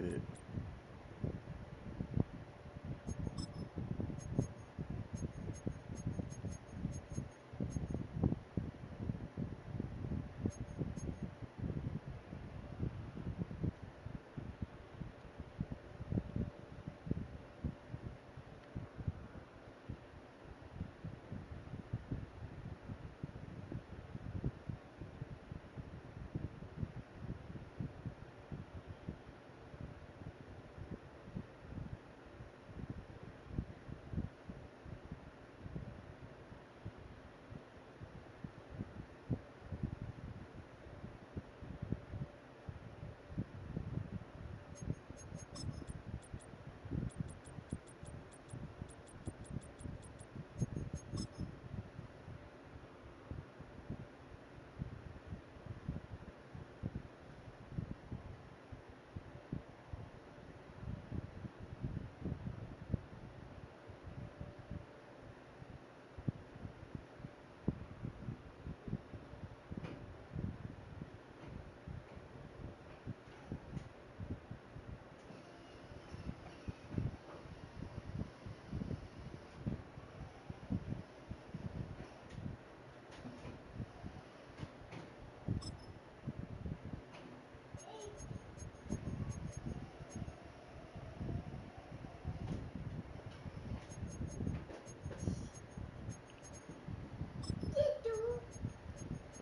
get it.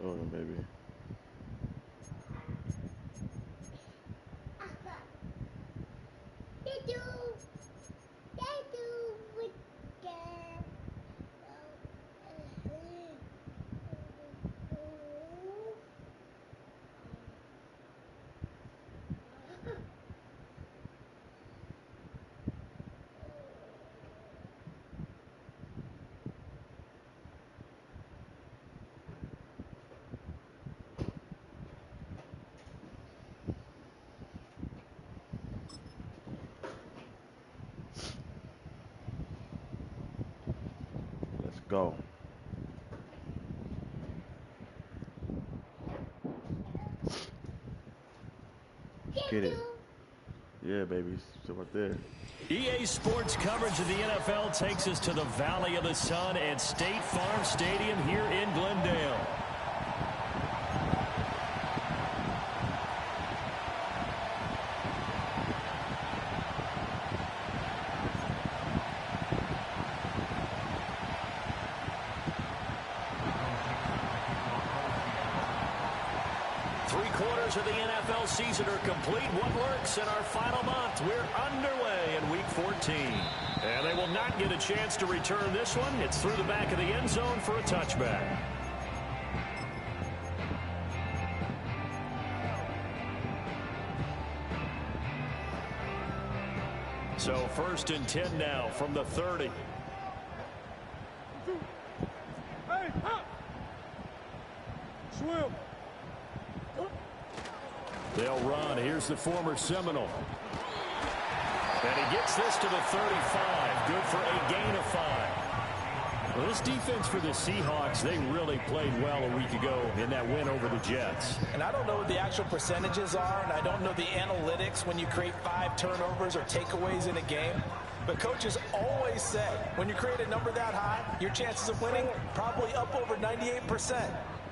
Hold on, baby. Let's go. Get it. Yeah, baby. So right there. EA Sports coverage of the NFL takes us to the Valley of the Sun at State Farm Stadium here in Glendale. Of the NFL season are complete. What lurks in our final month? We're underway in Week 14. And they will not get a chance to return this one. It's through the back of the end zone for a touchback. So 1st and 10 now from the 30. Hey, hop. Swim. They'll run. Here's the former Seminole. And he gets this to the 35. Good for a gain of 5. Well, this defense for the Seahawks, they really played well a week ago in that win over the Jets. And I don't know what the actual percentages are, and I don't know the analytics when you create 5 turnovers or takeaways in a game. But coaches always say, when you create a number that high, your chances of winning probably up over 98%.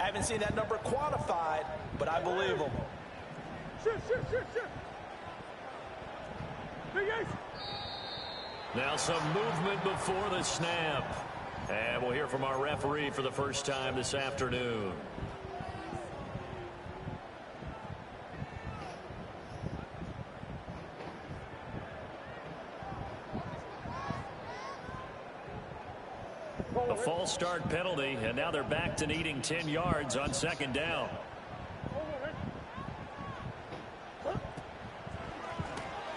I haven't seen that number quantified, but I believe them. Now some movement before the snap. And we'll hear from our referee for the first time this afternoon. A false start penalty, and now they're back to needing 10 yards on 2nd down.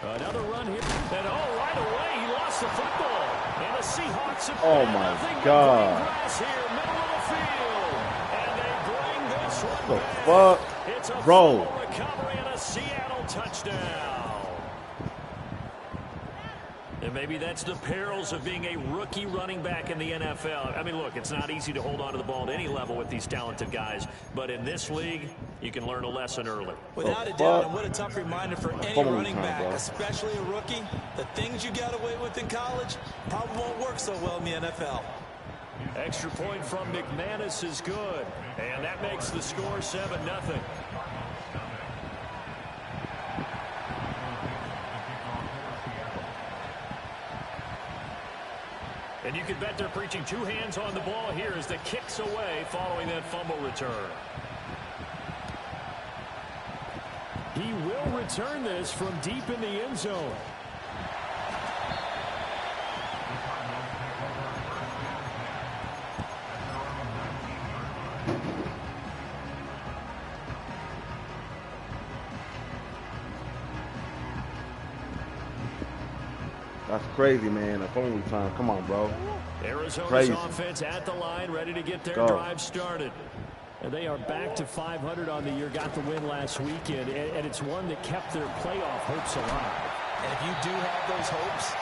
Another run here, and right away he lost the football. And the Seahawks have my God. Here, middle of the field. And they bring this one The back. fuck? It's a Bro. fumble recovery and a Seattle touchdown. And maybe that's the perils of being a rookie running back in the NFL. I mean, look, it's not easy to hold on to the ball at any level with these talented guys, but in this league, you can learn a lesson early. Without a doubt, and what a tough reminder for any running back, especially a rookie. The things you got away with in college probably won't work so well in the NFL. Extra point from McManus is good, and that makes the score 7-0. And you can bet they're preaching two hands on the ball here as the kick's away following that fumble return. He will return this from deep in the end zone. That's crazy, man. A fumble return. Come on, bro. Arizona's offense at the line, ready to get their drive started. And they are back to 500 on the year, got the win last weekend, and it's one that kept their playoff hopes alive. And if you do have those hopes,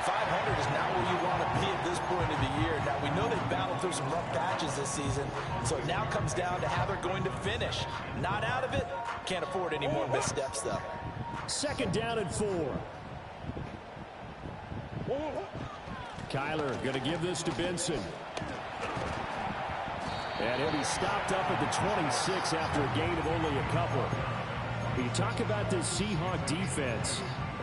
500 is not where you want to be at this point of the year. Now, we know they've battled through some rough patches this season, so it now comes down to how they're going to finish. Not out of it. Can't afford any more missteps, though. 2nd down and 4. Kyler going to give this to Benson. And he'll be stopped up at the 26 after a gain of only a couple. You talk about this Seahawk defense.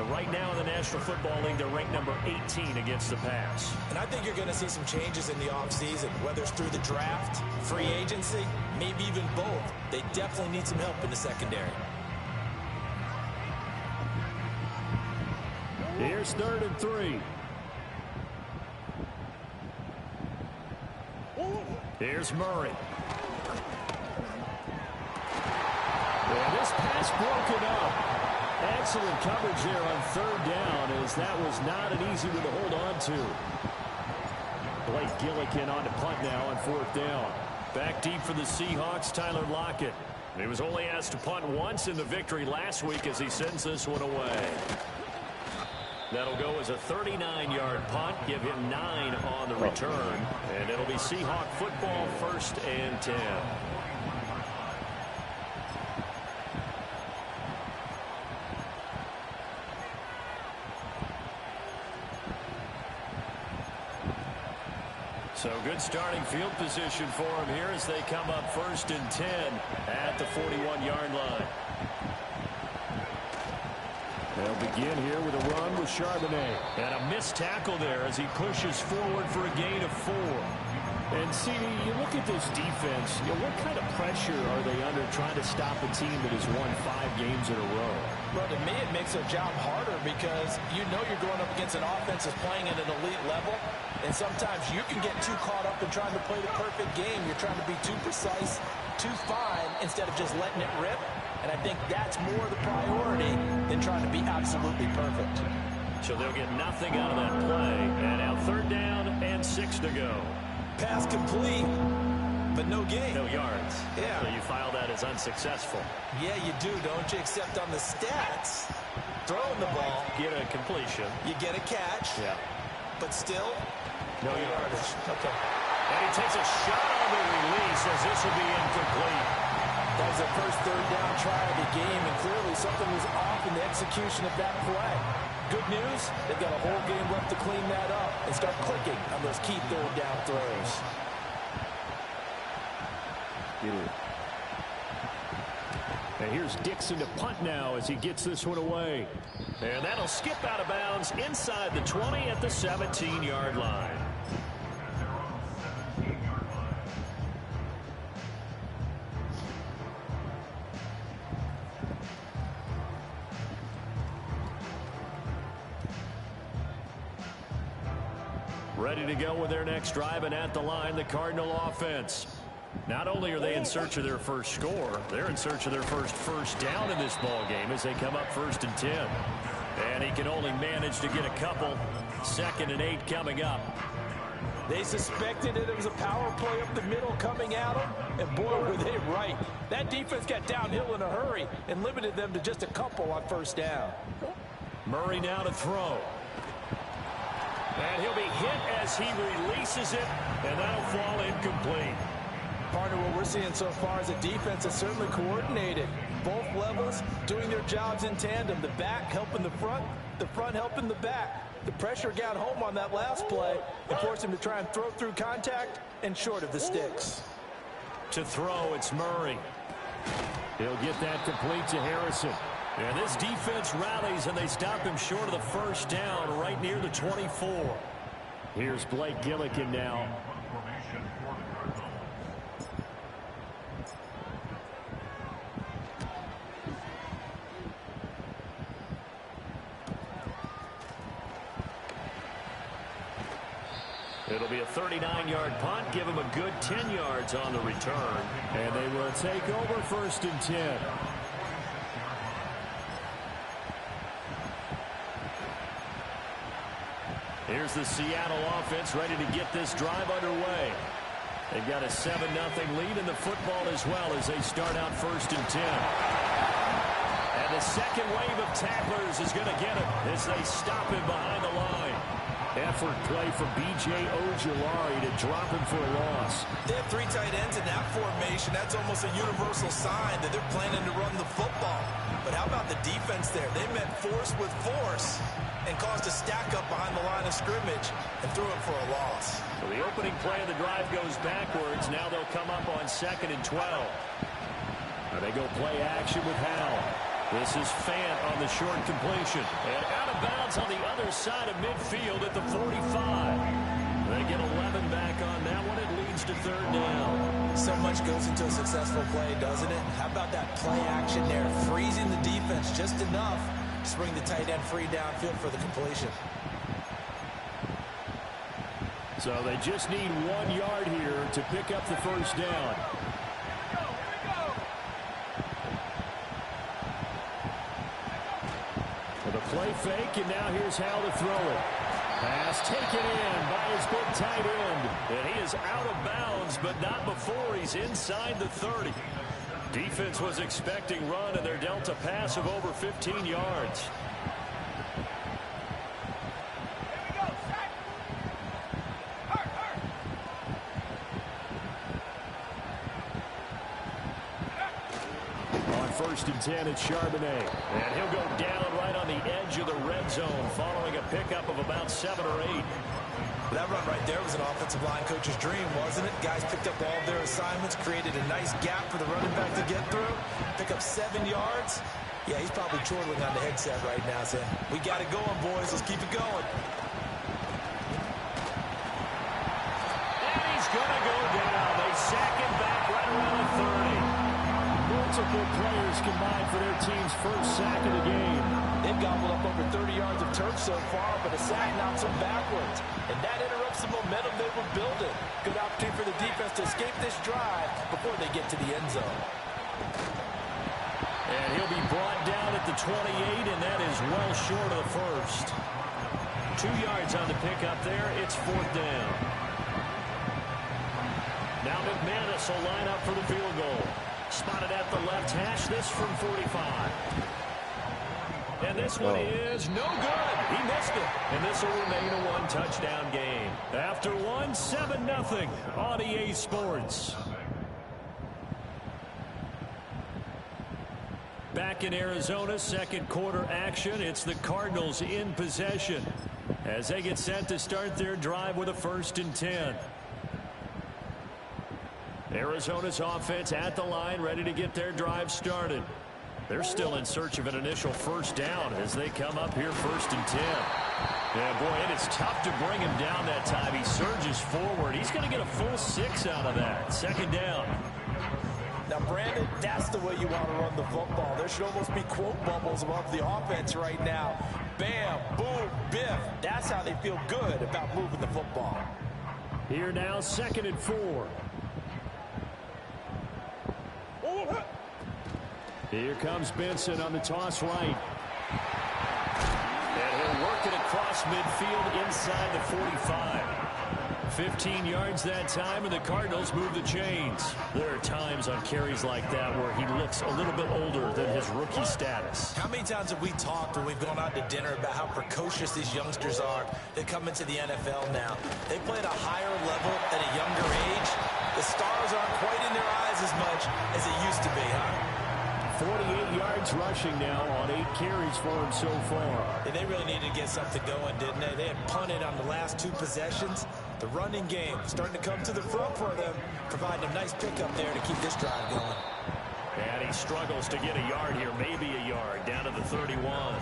Right now in the National Football League, they're ranked number 18 against the pass. And I think you're going to see some changes in the offseason, whether it's through the draft, free agency, maybe even both. They definitely need some help in the secondary. Here's 3rd and 3. Here's Murray. And this pass broken up. Excellent coverage there on 3rd down, as that was not an easy one to hold on to. Blake Gillikin on to punt now on 4th down. Back deep for the Seahawks, Tyler Lockett. He was only asked to punt once in the victory last week as he sends this one away. That'll go as a 39-yard punt, give him 9 on the return, and it'll be Seahawk football 1st and 10. So good starting field position for him here as they come up 1st and 10 at the 41-yard line. They'll begin here with a run with Charbonnet. And a missed tackle there as he pushes forward for a gain of 4. And, CD, you look at this defense, what kind of pressure are they under trying to stop a team that has won 5 games in a row? Well, to me, it makes their job harder because you know you're going up against an offense that's playing at an elite level, and sometimes you can get too caught up in trying to play the perfect game. You're trying to be too precise, too fine, instead of just letting it rip. And I think that's more the priority than trying to be absolutely perfect. So they'll get nothing out of that play. And now 3rd down and 6 to go. Pass complete, but no gain. No yards. Yeah. So you file that as unsuccessful. Yeah, you do, don't you? Except on the stats, throwing the ball. Get a completion. You get a catch. Yeah. But still, no yardage. Okay. And he takes a shot on the release as this will be incomplete. That was the first 3rd down try of the game, and clearly something was off in the execution of that play. Good news, they've got a whole game left to clean that up and start clicking on those key 3rd down throws. And here's Dixon to punt now as he gets this one away. And that'll skip out of bounds inside the 20 at the 17-yard line. Ready to go with their next drive, and at the line, the Cardinal offense. Not only are they in search of their first score, they're in search of their first down in this ball game as they come up 1st and 10. And he can only manage to get a couple. 2nd and 8 coming up. They suspected that it was a power play up the middle coming at them, and boy, were they right. That defense got downhill in a hurry and limited them to just a couple on 1st down. Murray now to throw. And he'll be hit as he releases it, and that'll fall incomplete. Partner, what we're seeing so far is a defense that's certainly coordinated. Both levels doing their jobs in tandem. The back helping the front helping the back. The pressure got home on that last play and forced him to try and throw through contact and short of the sticks. To throw, it's Murray. He'll get that complete to Harrison. And this defense rallies, and they stop him short of the first down right near the 24. Here's Blake Gillikin now. It'll be a 39-yard punt. Give him a good 10 yards on the return. And they will take over 1st and 10. Here's the Seattle offense ready to get this drive underway. They've got a 7-0 lead in the football as well as they start out 1st and 10. And the second wave of tacklers is going to get him as they stop him behind the line. Effort play for B.J. Ojulari to drop him for a loss. They have 3 tight ends in that formation. That's almost a universal sign that they're planning to run the football. But how about the defense there? They met force with force and caused a stack up behind the line of scrimmage and threw it for a loss. So the opening play of the drive goes backwards. Now they'll come up on 2nd and 12. Now they go play action with Howell. This is Fant on the short completion. And out of bounds on the other side of midfield at the 45. They get 11 back on that one. It leads to 3rd down. So much goes into a successful play, doesn't it? How about that play action there? Freezing the defense just enough to bring the tight end free downfield for the completion. So they just need 1 yard here to pick up the 1st down. The play fake, and now here's how to throw it. Pass taken in by his big tight end. And he is out of bounds, but not before he's inside the 30. Defense was expecting run, and they're dealt a pass of over 15 yards. On 1st and 10, it's Charbonnet. And he'll go down right on the edge of the red zone following a pickup of about 7 or 8. That run right there was an offensive line coach's dream, wasn't it? Guys picked up all of their assignments, created a nice gap for the running back to get through, pick up 7 yards. Yeah, he's probably chortling on the headset right now saying, we got it going, boys. Let's keep it going. And he's going to go down. They sack him back right around the 30. Multiple players combined for their team's first sack of the game. They've gobbled up over 30 yards of turf so far, but a sack knocks them backwards. And that interrupts the momentum they were building. Good opportunity for the defense to escape this drive before they get to the end zone. And he'll be brought down at the 28, and that is well short of the first. 2 yards on the pickup there. It's 4th down. Now McManus will line up for the field goal. Spotted at the left hash, this from 45. And this one is no good. He missed it. And this will remain a 1-touchdown game. After one, 7-0 on EA Sports. Back in Arizona, 2nd quarter action. It's the Cardinals in possession as they get set to start their drive with a 1st and 10. Arizona's offense at the line, ready to get their drive started. They're still in search of an initial 1st down as they come up here 1st and 10. Yeah, boy, and it's tough to bring him down that time. He surges forward. He's going to get a full 6 out of that. 2nd down. Now, Brandon, that's the way you want to run the football. There should almost be quote bubbles above the offense right now. Bam, boom, biff. That's how they feel good about moving the football. Here now, 2nd and 4. Here comes Benson on the toss right. And he'll work it across midfield inside the 45. 15 yards that time, and the Cardinals move the chains. There are times on carries like that where he looks a little bit older than his rookie status. How many times have we talked when we've gone out to dinner about how precocious these youngsters are that come into the NFL now? They play at a higher level at a younger age. The stars aren't quite in their eyes as much as it used to be, huh? 48 yards rushing now on 8 carries for him so far. Yeah, they really needed to get something going, didn't they? They had punted on the last 2 possessions. The running game starting to come to the front for them, providing a nice pickup there to keep this drive going. And he struggles to get a yard here, maybe a yard, down to the 31.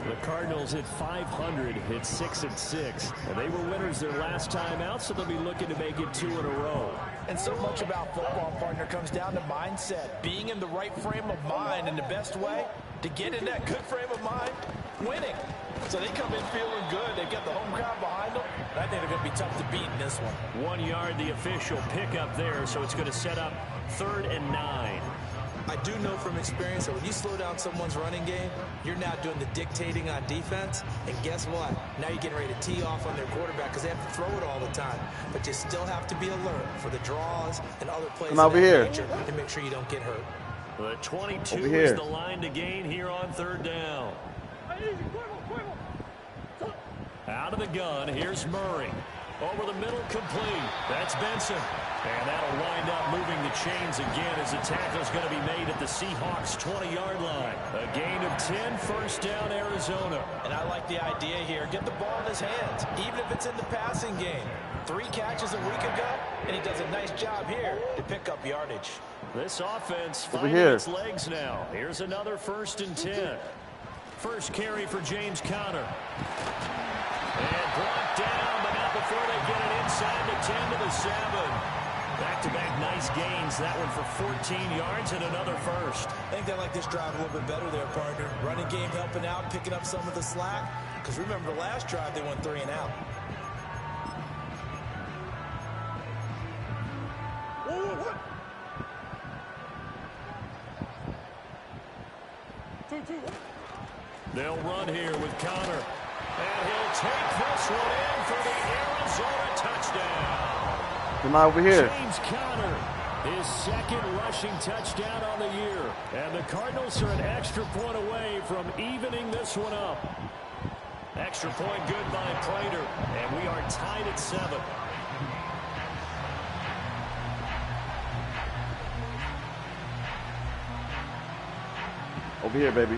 The Cardinals hit 500, hit 6-6. And they were winners their last time out, so they'll be looking to make it 2 in a row. And so much about football, partner, comes down to mindset. Being in the right frame of mind, and the best way to get in that good frame of mind, winning. So they come in feeling good. They've got the home crowd behind them. I think they're going to be tough to beat in this one. 1 yard, the official pickup there, so it's going to set up 3rd and 9. I do know from experience that when you slow down someone's running game, you're now doing the dictating on defense. And guess what? Now you're getting ready to tee off on their quarterback because they have to throw it all the time. But you still have to be alert for the draws and other plays over here to make sure you don't get hurt. The 22 is the line to gain here on 3rd down. Out of the gun, here's Murray. Over the middle, complete. That's Benson. And that'll wind up moving the chains again as the tackle's going to be made at the Seahawks' 20-yard line. A gain of 10, 1st down, Arizona. And I like the idea here. Get the ball in his hands, even if it's in the passing game. 3 catches a week ago, and he does a nice job here to pick up yardage. This offense finding its legs now. Here's another 1st and 10. First carry for James Conner. And brought down, but not before they get it inside the 10 to the 7. Back-to-back nice gains. That one for 14 yards and another 1st. I think they like this drive a little bit better there, partner. Running game helping out, picking up some of the slack. Because remember, the last drive they went 3 and out. They'll run here with Conner. And he'll take this one in for the Arizona touchdown. Come on over here. James Conner, his 2nd rushing touchdown on the year. And the Cardinals are an extra point away from evening this one up. Extra point good by Prater. And we are tied at 7. Over here, baby.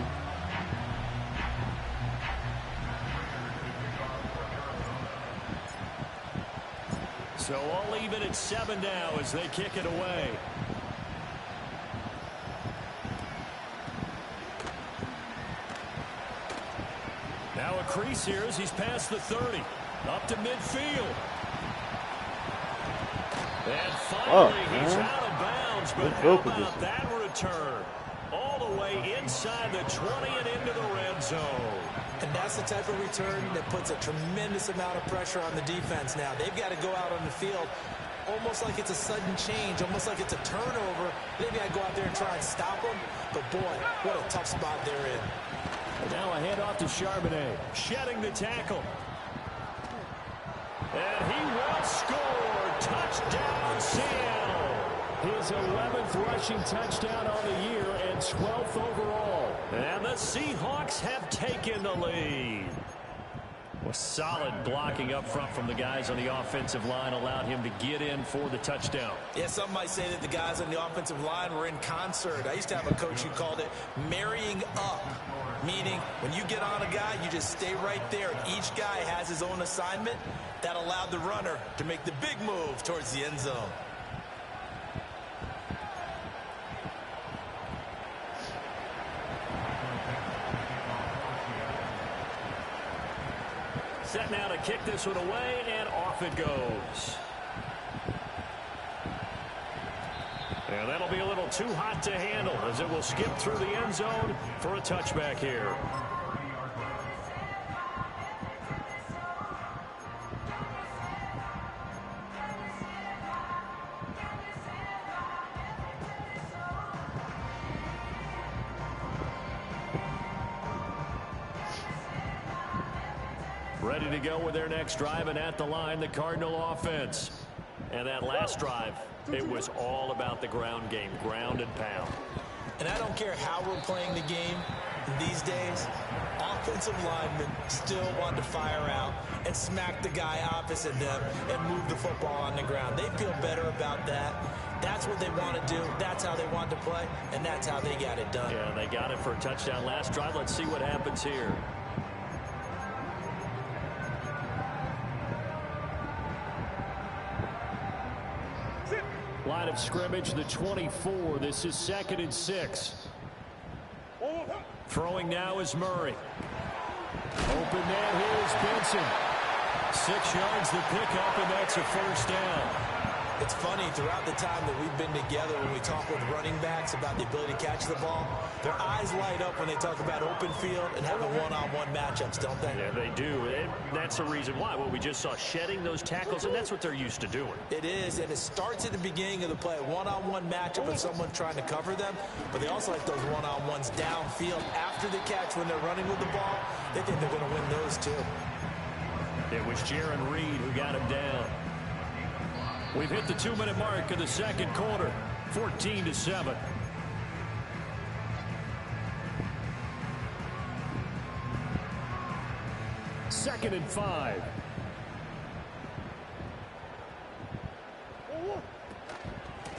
So all even at 7 now as they kick it away. Now a crease here as he's past the 30. Up to midfield. And finally he's out of bounds. But how about that return? All the way inside the 20 and into the red zone. And that's the type of return that puts a tremendous amount of pressure on the defense now. They've got to go out on the field almost like it's a sudden change, almost like it's a turnover. They've got to go out there and try and stop them. But, boy, what a tough spot they're in. And now a handoff to Charbonnet. Shedding the tackle. And he will score. Touchdown, Seattle. His 11th rushing touchdown on the year and 12th overall. And the Seahawks have taken the lead. Was solid blocking up front from the guys on the offensive line allowed him to get in for the touchdown. Yeah, some might say that the guys on the offensive line were in concert. I used to have a coach who called it marrying up, meaning when you get on a guy, you just stay right there. Each guy has his own assignment. That allowed the runner to make the big move towards the end zone. Set now to kick this one away, and off it goes. And that'll be a little too hot to handle as it will skip through the end zone for a touchback here. Ready to go with their next drive, and at the line, the Cardinal offense. And that last drive, it was all about the ground game, ground and pound. And I don't care how we're playing the game these days, offensive linemen still want to fire out and smack the guy opposite them and move the football on the ground. They feel better about that. That's what they want to do. That's how they want to play, and that's how they got it done. Yeah, they got it for a touchdown last drive. Let's see what happens here. Line of scrimmage, the 24. This is 2nd and 6. Throwing now is Murray. Open man, here's Benson. 6 yards the pickup, and that's a first down. It's funny, throughout the time that we've been together, when we talk with running backs about the ability to catch the ball, their eyes light up when they talk about open field and having one-on-one matchups, don't they? Yeah, they do. And that's the reason why. Well, we just saw shedding those tackles, and that's what they're used to doing. It is, and it starts at the beginning of the play. One-on-one matchup with someone trying to cover them, but they also like those one-on-ones downfield after the catch when they're running with the ball. They think they're going to win those, too. It was Jaron Reed who got him down. We've hit the 2-minute mark of the second quarter, 14-7. Second and 5.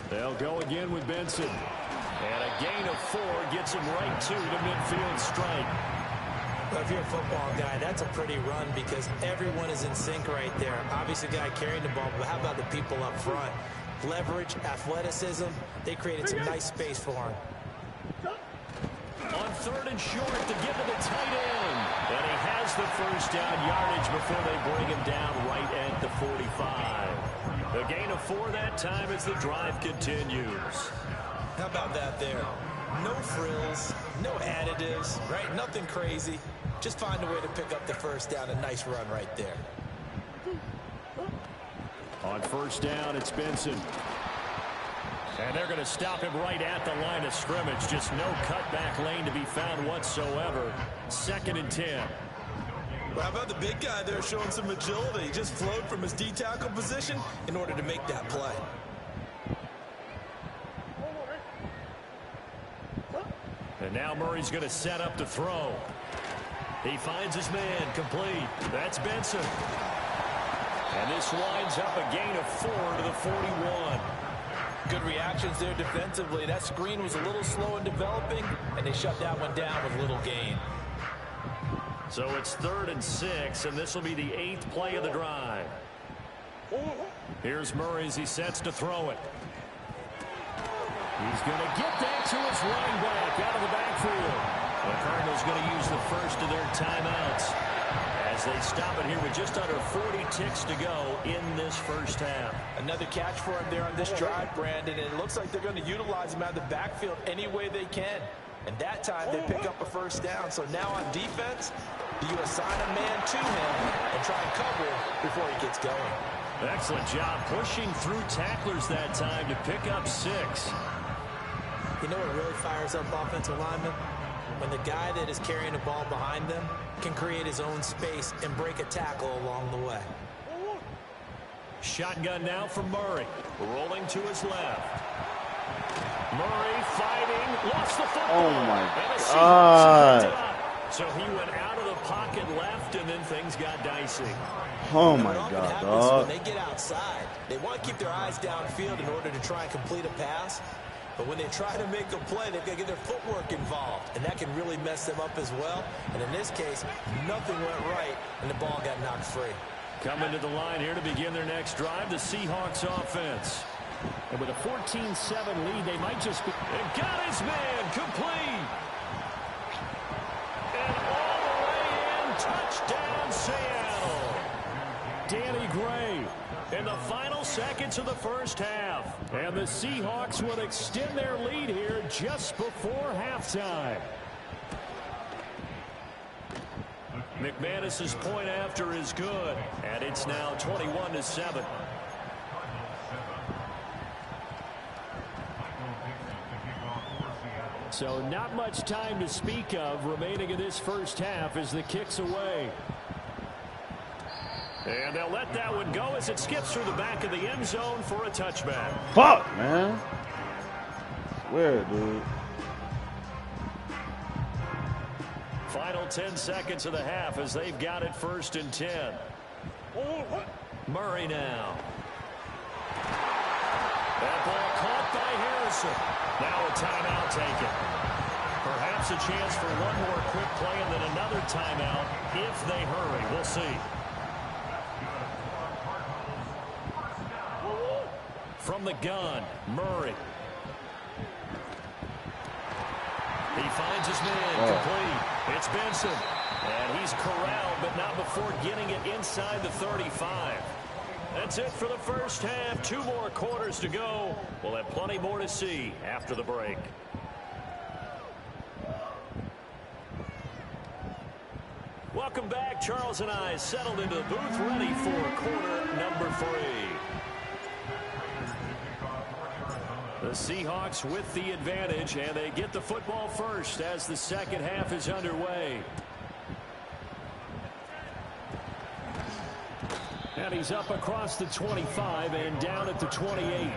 They'll go again with Benson. And a gain of 4 gets him right to the midfield strike. Well, if you're a football guy, that's a pretty run because everyone is in sync right there. Obviously, the guy carrying the ball, but how about the people up front? Leverage, athleticism, they created some nice space for him. On 3rd and short to give to the tight end. And he has the first down yardage before they bring him down right at the 45. The gain of 4 that time as the drive continues. How about that there? No frills, no additives, right? Nothing crazy. Just find a way to pick up the first down. A nice run right there. On 1st down, it's Benson. And they're going to stop him right at the line of scrimmage. Just no cutback lane to be found whatsoever. 2nd and 10. Well, how about the big guy there showing some agility? He just flowed from his D-tackle position in order to make that play. And now Murray's going to set up to throw. He finds his man, complete. That's Benson. And this winds up a gain of 4 to the 41. Good reactions there defensively. That screen was a little slow in developing, and they shut that one down with little gain. So it's 3rd and 6, and this will be the 8th play of the drive. Here's Murray as he sets to throw it. He's going to get that to his running back out of the backfield. The Cardinals going to use the first of their timeouts as they stop it here with just under 40 ticks to go in this first half. Another catch for him there on this drive, Brandon. And it looks like they're going to utilize him out of the backfield any way they can. And that time they pick up a first down. So now on defense, do you assign a man to him and try and cover him before he gets going? Excellent job pushing through tacklers that time to pick up 6. You know what really fires up offensive linemen? When the guy that is carrying the ball behind them can create his own space and break a tackle along the way. Shotgun now from Murray. Rolling to his left. Murray fighting. Lost the football. Oh, my God. So he went out of the pocket left, and then things got dicey. Oh, my God, dog. When they get outside, they want to keep their eyes downfield in order to try and complete a pass. But when they try to make a play, they've got to get their footwork involved. And that can really mess them up as well. And in this case, nothing went right, and the ball got knocked free. Coming to the line here to begin their next drive, the Seahawks offense. And with a 14-7 lead, they might just be... And got his man complete. And all the way in, touchdown Seattle. Danny Gray. In the final seconds of the first half. And the Seahawks will extend their lead here just before halftime. McManus's point after is good. And it's now 21-7. So not much time to speak of remaining in this first half as the kick's away. And they'll let that one go as it skips through the back of the end zone for a touchback. Fuck, man. Swear, dude. Final 10 seconds of the half as they've got it 1st and 10. Murray now. That ball caught by Harrison. Now a timeout taken. Perhaps a chance for one more quick play and then another timeout if they hurry. We'll see. From the gun, Murray. He finds his man complete. It's Benson. And he's corralled, but not before getting it inside the 35. That's it for the first half. 2 more quarters to go. We'll have plenty more to see after the break. Welcome back. Charles and I settled into the booth ready for quarter number 3. The Seahawks with the advantage, and they get the football first as the second half is underway. And he's up across the 25 and down at the 28.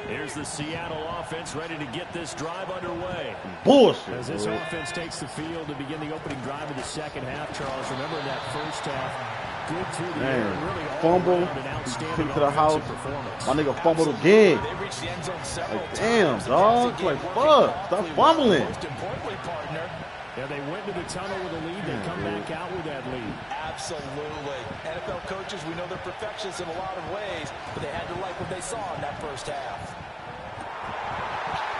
Here's the Seattle offense ready to get this drive underway. Bullshit. As this offense takes the field to begin the opening drive of the second half, Charles, remember in that first half, good through the air, really fumble, an outstanding to the house. performance. My nigga fumbled again. They reached the end zone several Like, times. damn, dog. Like, fuck. Stop fumbling. Most importantly, partner, Yeah, they went to the tunnel with a lead. They come back out with that lead. absolutely. NFL coaches, we know they're perfectionists in a lot of ways, but they had to like what they saw in that first half.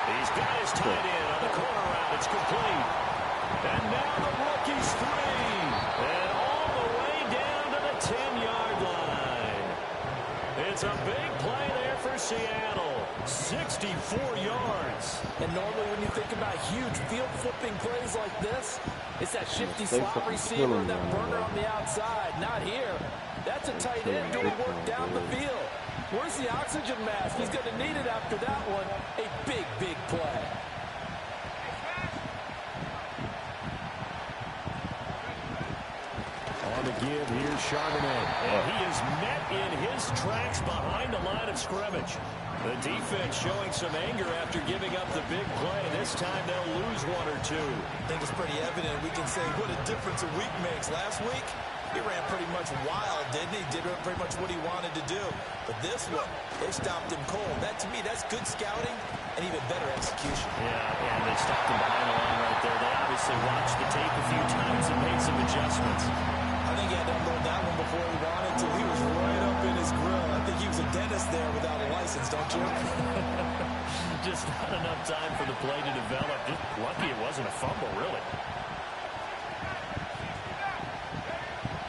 He's got his tight end on the corner route. It's complete. And now the rookie's free. And all the way down to the 10-yard line. It's a big play there for Seattle. 64 yards. And normally when you think about huge field-flipping plays like this, it's that shifty slot receiver, that burner on the outside. Not here. That's a tight end doing work down the field. Where's the oxygen mask? He's going to need it after that one. A big, big play. On the give, here's Charbonnet. And he is met in his tracks behind the line of scrimmage. The defense showing some anger after giving up the big play. This time they'll lose 1 or 2. I think it's pretty evident. We can say what a difference a week makes. Last week, he ran pretty much wild, didn't he? Did pretty much what he wanted to do. But this one, they stopped him cold. That, to me, that's good scouting and even better execution. Yeah, and they stopped him behind the line right there. They obviously watched the tape a few times and made some adjustments. I think he had to unload that one before he wanted to. He was right up in his grill. I think he was a dentist there without a license, don't you? Just not enough time for the play to develop. Just lucky it wasn't a fumble, really.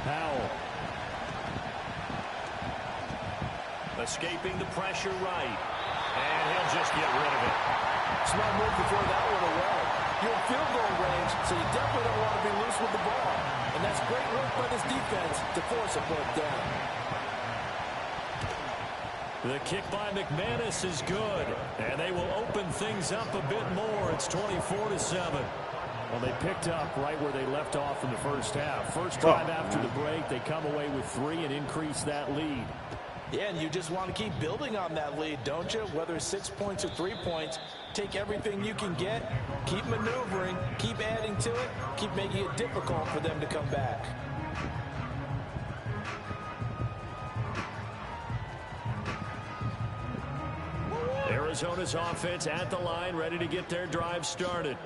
Powell. Escaping the pressure right. And he'll just get rid of it. Smart move to throw that one away. You're in field goal range, so you definitely don't want to be loose with the ball. And that's great work by this defense to force a fourth down. The kick by McManus is good. And they will open things up a bit more. It's 24-7. Well, they picked up right where they left off in the first half. First drive after the break, they come away with 3 and increase that lead. Yeah, and you just want to keep building on that lead, don't you? Whether it's 6 points or 3 points, take everything you can get, keep maneuvering, keep adding to it, keep making it difficult for them to come back. Arizona's offense at the line, ready to get their drive started.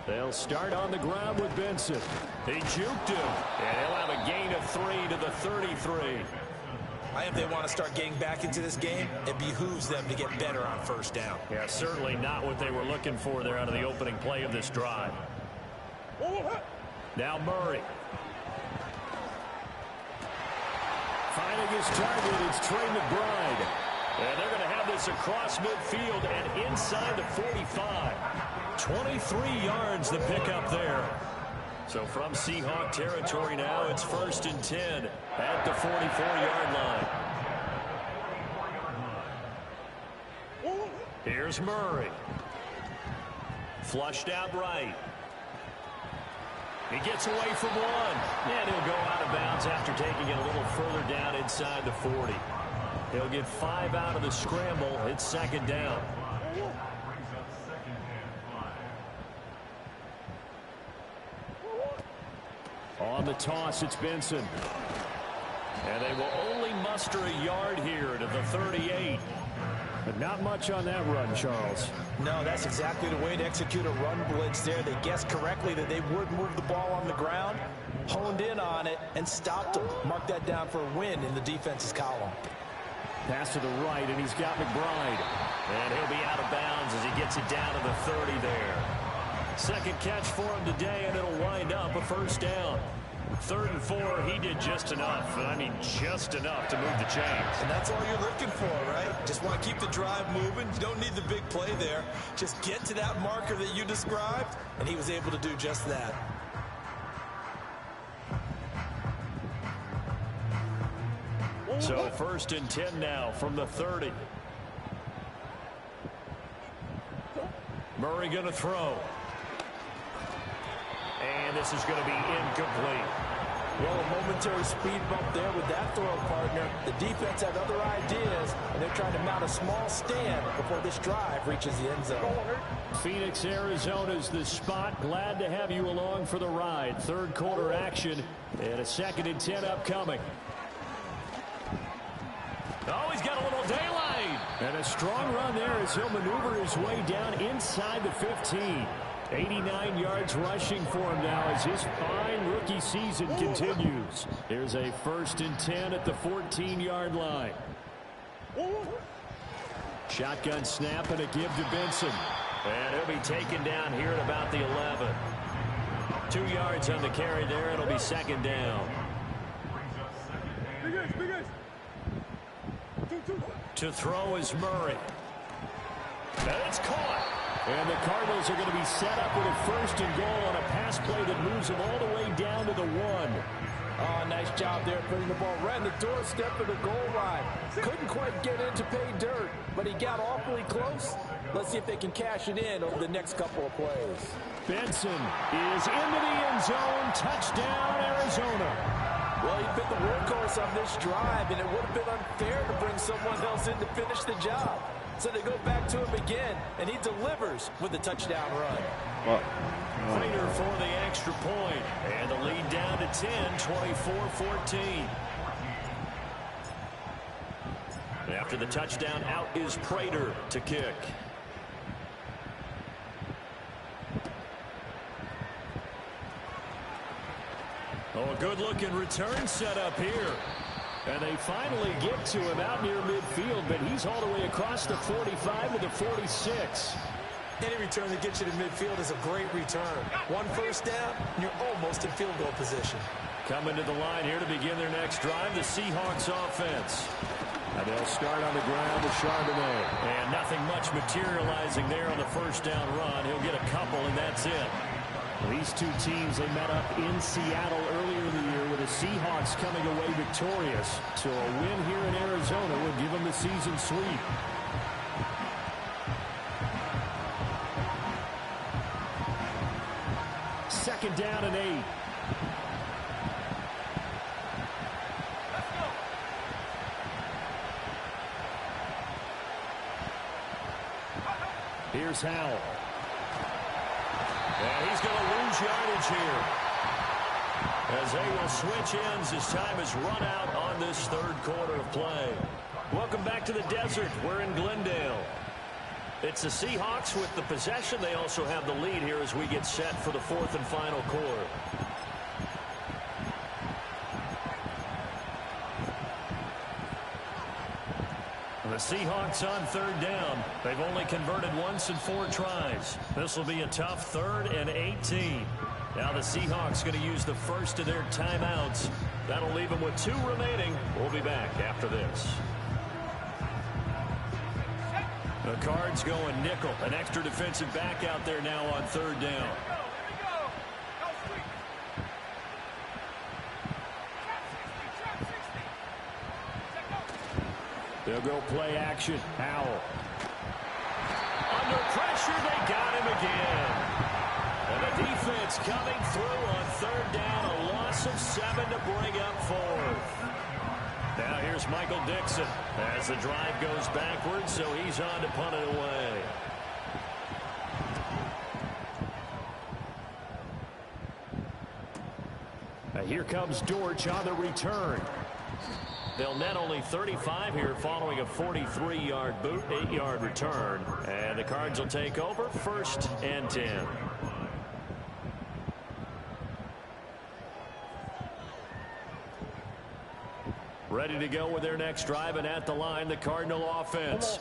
They'll start on the ground with Benson. He juked him, and he'll have a gain of 3 to the 33. I think they want to start getting back into this game. It behooves them to get better on first down. Yeah, certainly not what they were looking for there out of the opening play of this drive. Now Murray. Finding his target, it's Trey McBride. And they're going to have this across midfield and inside the 45. 23 yards the pickup there. So from Seahawk territory now, it's 1st and 10 at the 44-yard line. Here's Murray. Flushed out right. He gets away from one. And he'll go out of bounds after taking it a little further down inside the 40. He'll get 5 out of the scramble. It's second down. On the toss, it's Benson. And they will only muster a yard here to the 38. But not much on that run, Charles. No, that's exactly the way to execute a run blitz there. They guessed correctly that they would move the ball on the ground, honed in on it, and stopped them. Mark that down for a win in the defense's column. Pass to the right, and he's got McBride. And he'll be out of bounds as he gets it down to the 30 there. Second catch for him today, and it'll wind up a first down. 3rd and 4, he did just enough. I mean, just enough to move the chains. And that's all you're looking for, right? Just want to keep the drive moving. You don't need the big play there. Just get to that marker that you described, and he was able to do just that. So 1st and 10 now from the 30. Murray going to throw. And this is going to be incomplete. Well, a momentary speed bump there with that throw partner. The defense had other ideas, and they're trying to mount a small stand before this drive reaches the end zone. Phoenix, Arizona's the spot. Glad to have you along for the ride. 3rd quarter action and a 2nd and 10 upcoming. Oh, he's got a little daylight. And a strong run there as he'll maneuver his way down inside the 15. 89 yards rushing for him now as his fine rookie season continues. Here's a 1st and 10 at the 14-yard line. Shotgun snap and a give to Benson. And he'll be taken down here at about the 11. 2 yards on the carry there. It'll be 2nd down. To throw is Murray. And it's caught. And the Cardinals are going to be set up with a 1st and goal on a pass play that moves them all the way down to the 1. Oh, nice job there putting the ball right in the doorstep of the goal line. Couldn't quite get in to pay dirt, but he got awfully close. Let's see if they can cash it in over the next couple of plays. Benson is into the end zone. Touchdown, Arizona. Well, he's been the workhorse on this drive, and it would have been unfair to bring someone else in to finish the job. So they go back to him again, and he delivers with a touchdown run. Prater for the extra point, and the lead down to 10, 24-14. After the touchdown, out is Prater to kick. Oh, a good-looking return set up here. And they finally get to him out near midfield, but he's all the way across the 45 to the 46. Any return that gets you to midfield is a great return. 1 first down, and you're almost in field goal position. Coming to the line here to begin their next drive, the Seahawks offense. And they'll start on the ground with Charbonnet. And nothing much materializing there on the 1st down run. He'll get a couple, and that's it. These two teams, they met up in Seattle earlier in the year with the Seahawks coming away victorious. So a win here in Arizona would give them the season sweep. Second down and 8. Here's Howell. And he's going to lose yardage here. As they will switch ends as time has run out on this 3rd quarter of play. Welcome back to the desert. We're in Glendale. It's the Seahawks with the possession. They also have the lead here as we get set for the 4th and final quarter. The Seahawks on 3rd down. They've only converted once in 4 tries. This will be a tough 3rd and 18. Now the Seahawks going to use the first of their timeouts. That'll leave them with 2 remaining. We'll be back after this. The Cards going nickel. An extra defensive back out there now on 3rd down. They'll go play action. Howell. Under pressure, they got him again. And the defense Blitz coming through on third down. A loss of 7 to bring up fourth. Now here's Michael Dixon as the drive goes backwards, so he's on to punt it away. Here comes Dortch on the return. They'll net only 35 here following a 43-yard boot, 8-yard return. And the Cards will take over, 1st and 10. Ready to go with their next drive, and at the line, the Cardinal offense.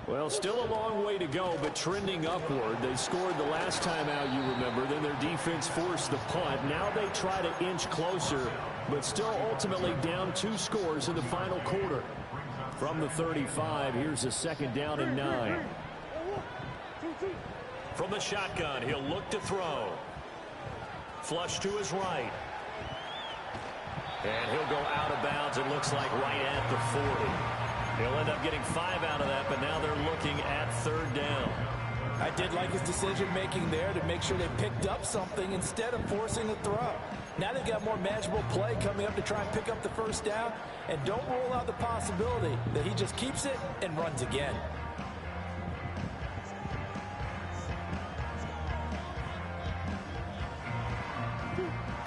Well, still a long way to go, but trending upward. They scored the last time out, you remember. Then their defense forced the punt. Now they try to inch closer, but still ultimately down 2 scores in the final quarter. From the 35, here's a 2nd down and 9. From the shotgun, he'll look to throw. Flush to his right. And he'll go out of bounds, it looks like right at the 40. He'll end up getting 5 out of that, but now they're looking at 3rd down. I did like his decision-making there to make sure they picked up something instead of forcing the throw. Now they've got more manageable play coming up to try and pick up the 1st down, and don't rule out the possibility that he just keeps it and runs again.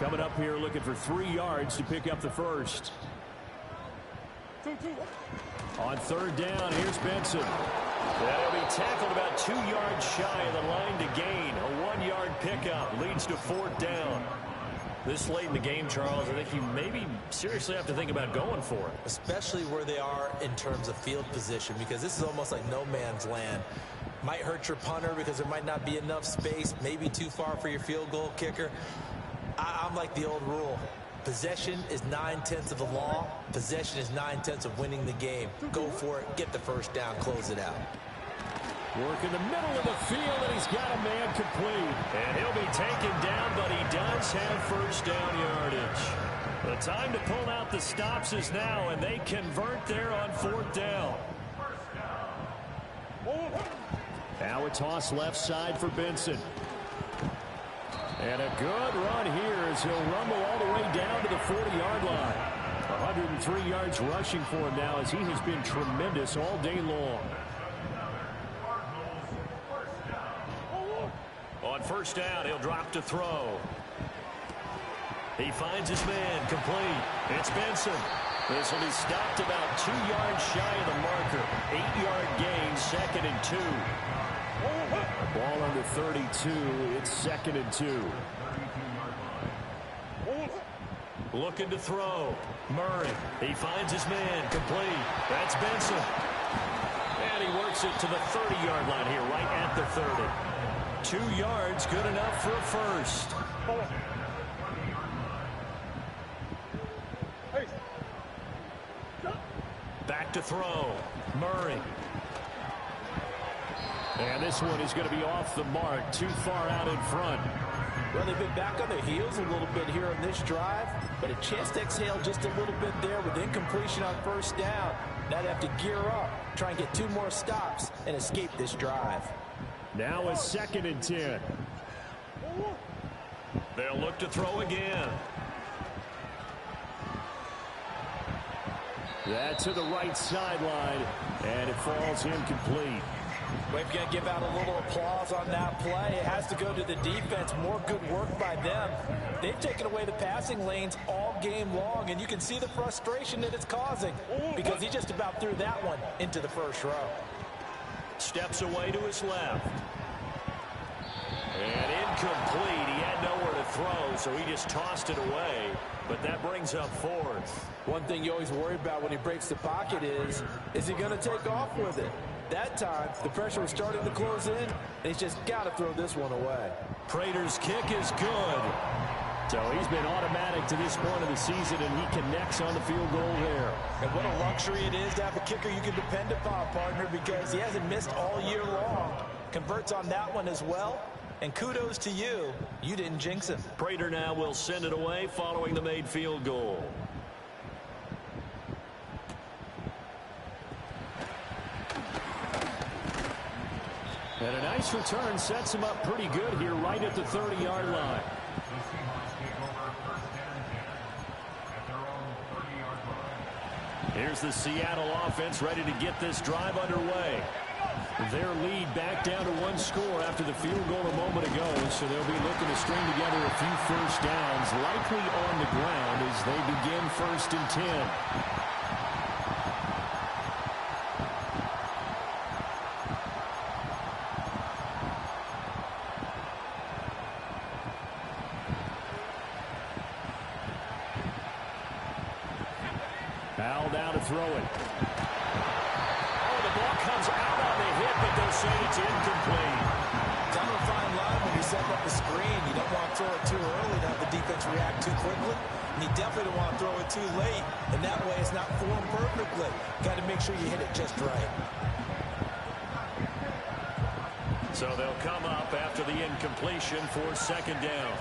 Coming up here looking for 3 yards to pick up the 1st. On 3rd down, here's Benson. That'll be tackled about 2 yards shy of the line to gain. A 1-yard pickup leads to 4th down. This late in the game, Charles, I think you maybe seriously have to think about going for it. Especially where they are in terms of field position, because this is almost like no man's land. Might hurt your punter because there might not be enough space, maybe too far for your field goal kicker. I'm like the old rule. Possession is 9/10 of the law. Possession is 9/10 of winning the game. Go for it. Get the 1st down. Close it out. Work in the middle of the field, and he's got a man complete. And he'll be taken down, but he does have 1st down yardage. The time to pull out the stops is now, and they convert there on 4th down. Now a toss left side for Benson. And a good run here as he'll rumble all the way down to the 40-yard line. 103 yards rushing for him now as he has been tremendous all day long. On 1st down, he'll drop to throw. He finds his man complete. It's Benson. This will be stopped about 2 yards shy of the marker. 8-yard gain, 2nd and 2. Ball under 32. It's 2nd and 2. Looking to throw. Murray. He finds his man complete. That's Benson. And he works it to the 30-yard line here, right at the 30. 2 yards, good enough for a 1st. Back to throw. Murray. And this one is going to be off the mark, too far out in front. Well, they've been back on their heels a little bit here on this drive, but a chance to exhale just a little bit there with incompletion on 1st down. Now they have to gear up, try and get 2 more stops, and escape this drive. Now a 2nd and 10. They'll look to throw again. That to the right sideline, and it falls incomplete. We've got to give out a little applause on that play. It has to go to the defense. More good work by them. They've taken away the passing lanes all game long, and you can see the frustration that it's causing because he just about threw that one into the 1st row. Steps away to his left. And incomplete. He had nowhere to throw, so he just tossed it away. But that brings up 4th. One thing you always worry about when he breaks the pocket is he going to take off with it? That time, the pressure was starting to close in, and he's just got to throw this one away. Prater's kick is good. So he's been automatic to this point of the season, and he connects on the field goal there. And what a luxury it is to have a kicker you can depend upon, partner, because he hasn't missed all year long. Converts on that one as well. And kudos to you. You didn't jinx him. Prater now will send it away following the made field goal. And a nice return sets him up pretty good here right at the 30-yard line. here's the Seattle offense ready to get this drive underway. Their lead back down to one score after the field goal a moment ago, so they'll be looking to string together a few first downs, likely on the ground as they begin 1st and 10. Al now to throw it. Oh, the ball comes out on the hit, but they'll say it's incomplete. It's on a fine line when you're setting up the screen. You don't want to throw it too early to have the defense react too quickly. And you definitely don't want to throw it too late. And that way it's not formed perfectly. Got to make sure you hit it just right. So they'll come up after the incompletion for 2nd down.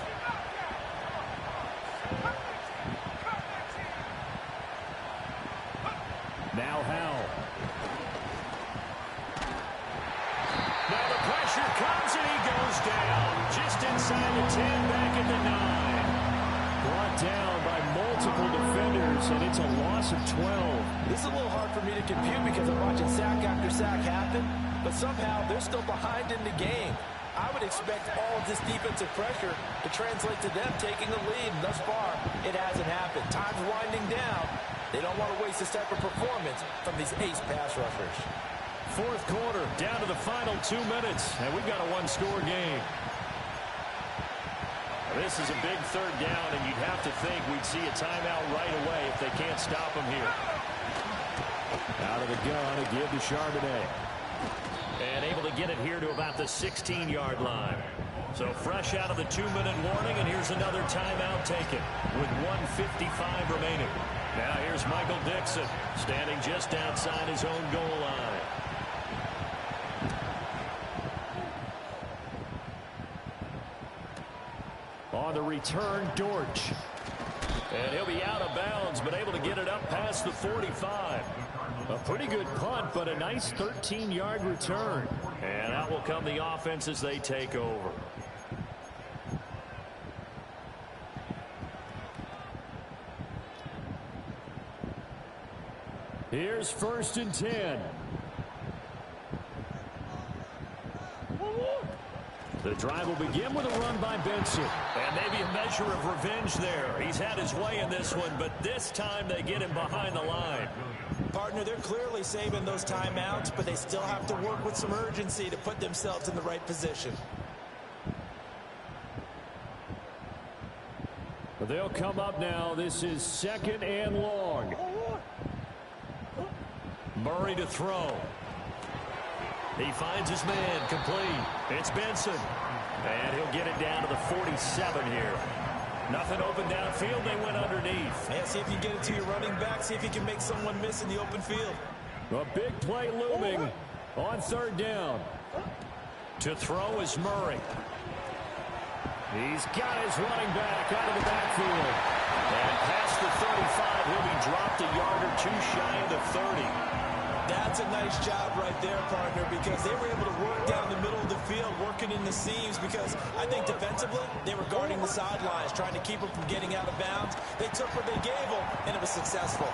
Now Howell. Now the pressure comes and he goes down. Just inside the 10, back at the 9. Brought down by multiple defenders, and it's a loss of 12. This is a little hard for me to compute because I'm watching sack after sack happen, but somehow they're still behind in the game. I would expect all of this defensive pressure to translate to them taking the lead, and thus far, it hasn't happened. Time's winding down. They don't want to waste this type of performance from these ace pass rushers. 4th quarter, down to the final 2 minutes, and we've got a one-score game. This is a big 3rd down, and you'd have to think we'd see a timeout right away if they can't stop them here. Out of the gun, a give to Charbonnet. And able to get it here to about the 16-yard line. So fresh out of the 2-minute warning, and here's another timeout taken with 1:55 remaining. Now here's Michael Dixon standing just outside his own goal line. On the return, Dortch. And he'll be out of bounds, but able to get it up past the 45. A pretty good punt, but a nice 13-yard return. And out will come the offense as they take over. Here's 1st and 10. The drive will begin with a run by Benson. And maybe a measure of revenge there. He's had his way in this one, but this time they get him behind the line. Partner, they're clearly saving those timeouts, but they still have to work with some urgency to put themselves in the right position. They'll come up now. This is 2nd and long. Murray to throw. He finds his man, complete. It's Benson. And he'll get it down to the 47 here. Nothing open downfield. They went underneath. Yeah, see if you get it to your running back. See if you can make someone miss in the open field. A big play looming on 3rd down. To throw is Murray. He's got his running back out of the backfield. And past the 35, he'll be dropped a yard or two shy of the 30. That's a nice job right there, partner, because they were able to work down the middle of the field, working in the seams, because I think defensively, they were guarding the sidelines, trying to keep them from getting out of bounds. They took what they gave them, and it was successful.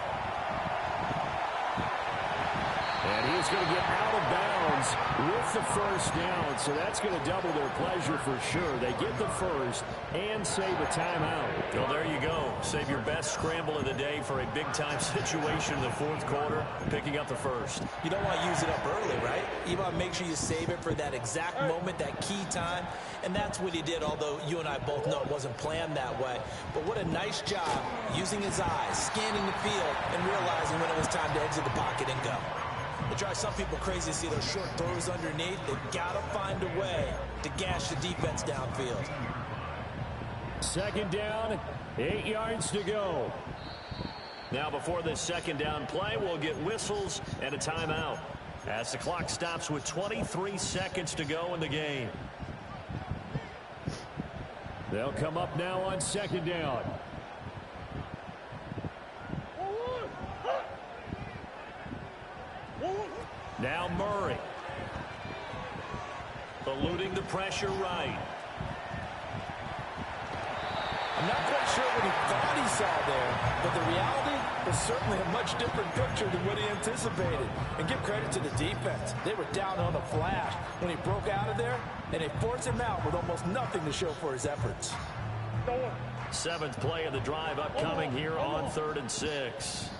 And he's going to get out of bounds with the 1st down, so that's going to double their pleasure for sure. They get the 1st and save a timeout. Well, there you go. Save your best scramble of the day for a big-time situation in the 4th quarter, picking up the 1st. You don't want to use it up early, right? You want to make sure you save it for that exact moment, that key time, and that's what he did, although you and I both know it wasn't planned that way. But what a nice job using his eyes, scanning the field, and realizing when it was time to exit the pocket and go. It drives some people crazy to see those short throws underneath. They've got to find a way to gash the defense downfield. 2nd down, 8 yards to go. Now before this 2nd down play, we'll get whistles and a timeout as the clock stops with 23 seconds to go in the game. They'll come up now on 2nd down. Now Murray. Eluding the pressure right. I'm not quite sure what he thought he saw there, but the reality, was certainly a much different picture than what he anticipated. And give credit to the defense. They were down on a flash when he broke out of there, and they forced him out with almost nothing to show for his efforts. Seventh play of the drive upcoming here on 3rd and 6.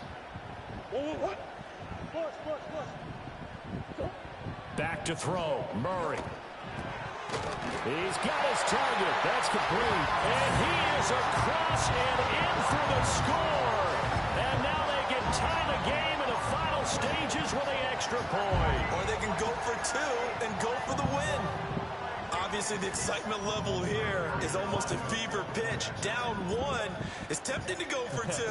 Back to throw. Murray. He's got his target. That's complete. And he is across and in for the score. And now they can tie the game in the final stages with an extra point. Or they can go for 2 and go for the win. Obviously, the excitement level here is almost a fever pitch. Down 1. It's tempting to go for 2.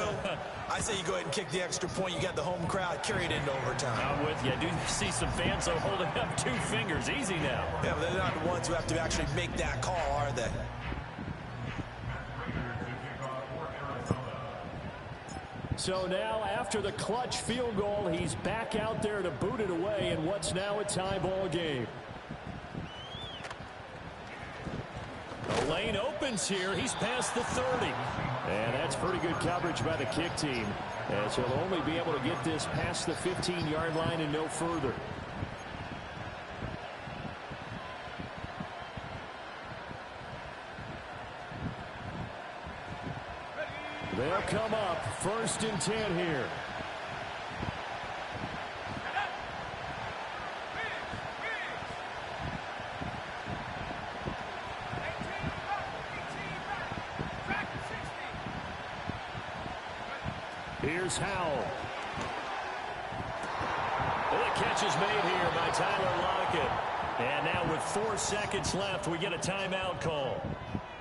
I say you go ahead and kick the extra point. You got the home crowd. Carry it into overtime. I'm with you. I do see some fans though holding up 2 fingers. Easy now. Yeah, but they're not the ones who have to actually make that call, are they? So now, after the clutch field goal, he's back out there to boot it away in what's now a tie ball game. The lane opens here. He's past the 30. And that's pretty good coverage by the kick team, as he'll only be able to get this past the 15-yard line and no further. They'll come up 1st and 10 here. Here's Howell. The catch is made here by Tyler Lockett. And now with 4 seconds left, we get a timeout call.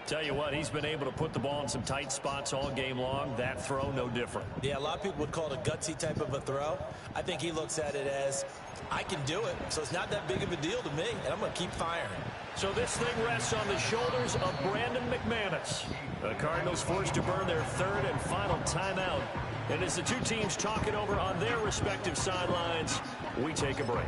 Tell you what, he's been able to put the ball in some tight spots all game long. That throw, no different. Yeah, a lot of people would call it a gutsy type of a throw. I think he looks at it as, I can do it, so it's not that big of a deal to me, and I'm going to keep firing. So this thing rests on the shoulders of Brandon McManus. The Cardinals forced to burn their 3rd and final timeout. And as the 2 teams talk it over on their respective sidelines, we take a break.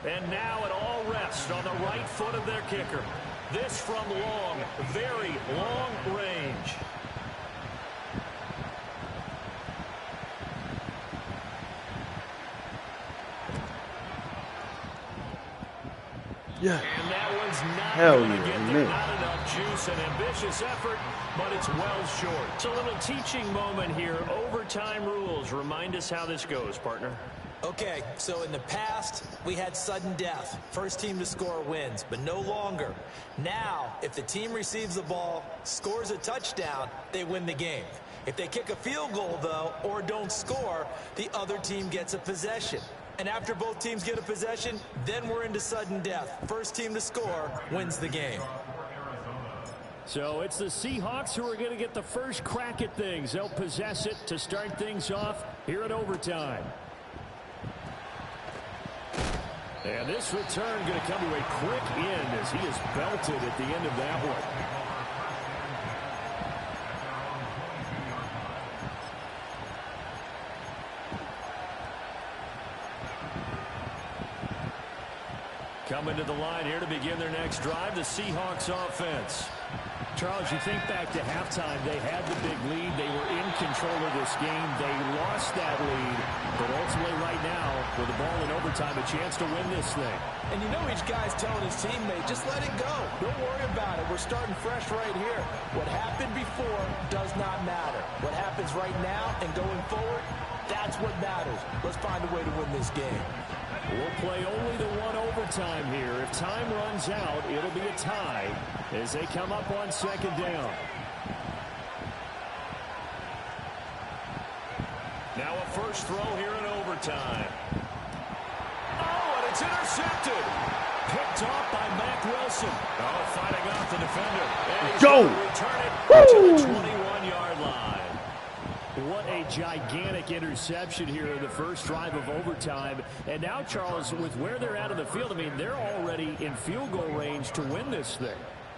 And now it all rests on the right foot of their kicker. This from long, very long range. Yeah. And that one's not Hell going to yeah, get man. there. Not enough juice. An ambitious effort, but it's well short. It's a little teaching moment here. Overtime rules. Remind us how this goes, partner. Okay, so in the past, we had sudden death. First team to score wins, but no longer. Now, if the team receives the ball, scores a touchdown, they win the game. If they kick a field goal, though, or don't score, the other team gets a possession. And after both teams get a possession, then we're into sudden death. First team to score wins the game. So it's the Seahawks who are going to get the first crack at things. They'll possess it to start things off here at overtime. And this return going to come to a quick end as he is belted at the end of that one. Coming to the line here to begin their next drive, the Seahawks offense. Charles, you think back to halftime, they had the big lead. They were in control of this game. They lost that lead. But ultimately right now, with the ball in overtime, a chance to win this thing. And you know each guy's telling his teammate, just let it go. Don't worry about it. We're starting fresh right here. What happened before does not matter. What happens right now and going forward, that's what matters. Let's find a way to win this game. We'll play only the one overtime here. If time runs out, it'll be a tie as they come up on second down. Now a first throw here in overtime. Oh, and it's intercepted. Picked off by Mack Wilson. Oh, fighting off the defender. And he's Go! going to return it to the 21-yard line. What a gigantic interception here in the first drive of overtime. And now, Charles, with where they're at in the field, I mean, they're already in field goal range to win this thing.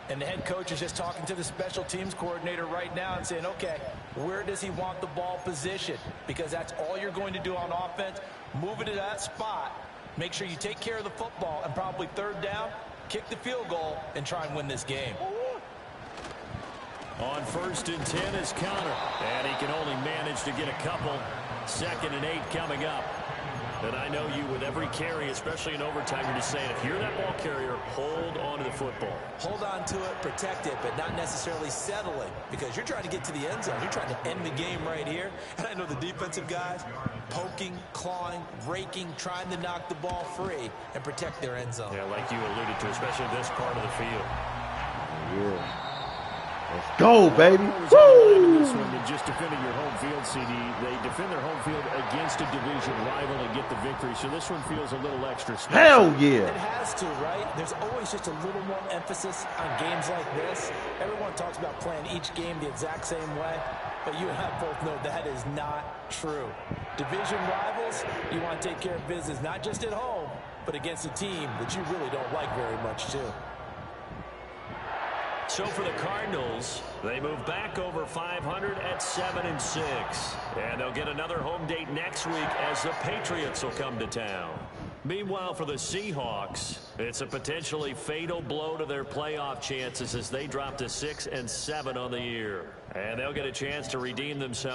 And the head coach is just talking to the special teams coordinator right now and saying, okay, where does he want the ball positioned? Because that's all you're going to do on offense. Move it to that spot. Make sure you take care of the football, and probably third down, kick the field goal, and try and win this game. On 1st and 10 is Connor. And he can only manage to get a couple. 2nd and 8 coming up. And I know you, with every carry, especially in overtime, you're just saying, if you're that ball carrier, hold on to the football. Hold on to it, protect it, but not necessarily settling, because you're trying to get to the end zone. You're trying to end the game right here. And I know the defensive guys poking, clawing, raking, trying to knock the ball free and protect their end zone. Yeah, like you alluded to, especially this part of the field. Yeah. Let's go, baby. Woo! Woo! This one, just defending your home field, CD. They defend their home field against a division rival and get the victory. So this one feels a little extra special. Hell yeah. It has to, right? There's always just a little more emphasis on games like this. Everyone talks about playing each game the exact same way, but you and I both know that is not true. Division rivals, you want to take care of business, not just at home, but against a team that you really don't like very much, too. So for the Cardinals, they move back over 500 at 7-6. And they'll get another home date next week as the Patriots will come to town. Meanwhile, for the Seahawks, it's a potentially fatal blow to their playoff chances as they drop to 6-7 on the year. And they'll get a chance to redeem themselves